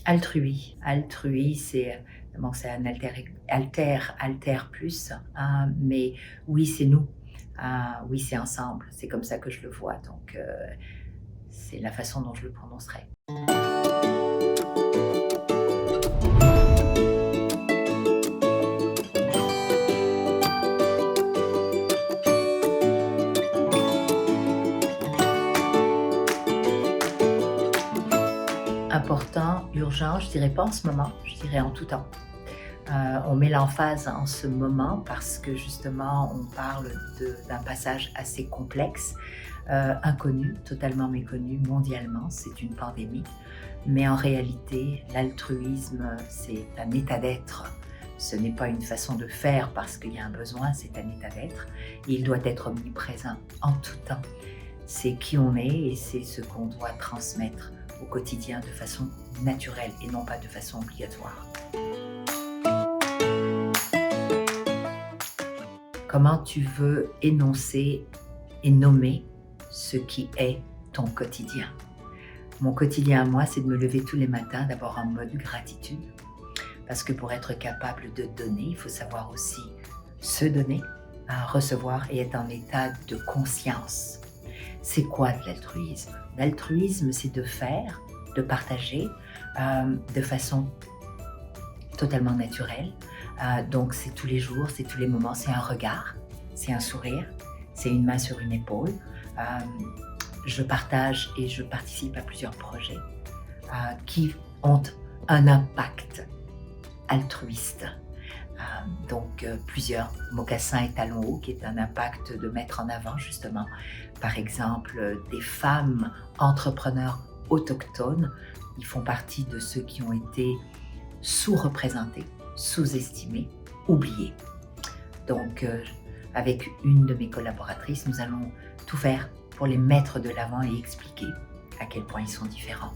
Altrui, c'est un alter plus, mais oui, c'est nous. Oui, c'est ensemble. C'est comme ça que je le vois, donc c'est la façon dont je le prononcerai. Important, urgent, je dirais pas en ce moment, je dirais en tout temps. On met l'emphase en ce moment parce que justement on parle d'un passage assez complexe, inconnu, totalement méconnu mondialement, c'est une pandémie. Mais en réalité, l'altruisme, c'est un état d'être. Ce n'est pas une façon de faire parce qu'il y a un besoin, c'est un état d'être. Et il doit être omniprésent en tout temps. C'est qui on est et c'est ce qu'on doit transmettre au quotidien de façon naturelle et non pas de façon obligatoire. Comment tu veux énoncer et nommer ce qui est ton quotidien? Mon quotidien à moi, c'est de me lever tous les matins, d'abord en mode gratitude, parce que pour être capable de donner, il faut savoir aussi se donner, recevoir et être en état de conscience. C'est quoi de l'altruisme? L'altruisme, c'est de faire, de partager de façon totalement naturelle. Donc c'est tous les jours, c'est tous les moments, c'est un regard, c'est un sourire, c'est une main sur une épaule. Je partage et je participe à plusieurs projets qui ont un impact altruiste. Donc plusieurs mocassins et talons hauts qui est un impact de mettre en avant justement, par exemple, des femmes entrepreneurs autochtones. Ils font partie de ceux qui ont été sous-représentés, sous-estimés, oubliés. Donc avec une de mes collaboratrices, nous allons tout faire pour les mettre de l'avant et expliquer à quel point ils sont différents.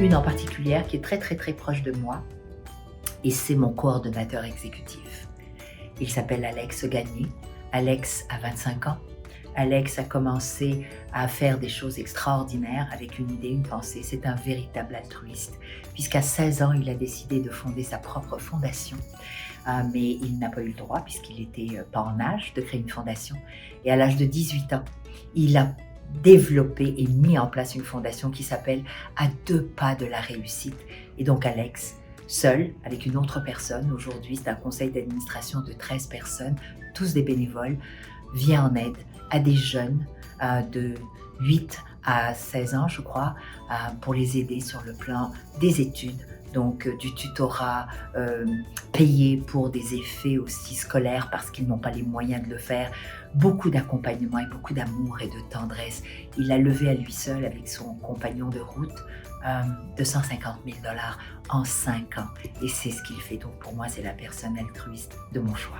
Une en particulier qui est très très très proche de moi et c'est mon coordonnateur exécutif. Il s'appelle Alex Gagné. Alex a 25 ans. Alex a commencé à faire des choses extraordinaires avec une idée, une pensée. C'est un véritable altruiste puisqu'à 16 ans, il a décidé de fonder sa propre fondation. Mais il n'a pas eu le droit puisqu'il n'était pas en âge de créer une fondation. Et à l'âge de 18 ans, il a développé et mis en place une fondation qui s'appelle « À 2 pas de la réussite ». Et donc Alex, seul, avec une autre personne, aujourd'hui c'est un conseil d'administration de 13 personnes, tous des bénévoles, vient en aide à des jeunes de 8 à 16 ans, je crois, pour les aider sur le plan des études, donc du tutorat payé pour des effets aussi scolaires parce qu'ils n'ont pas les moyens de le faire, beaucoup d'accompagnement et beaucoup d'amour et de tendresse. Il a levé à lui seul avec son compagnon de route 250 000 $ en 5 ans et c'est ce qu'il fait. Donc pour moi, c'est la personne altruiste de mon choix.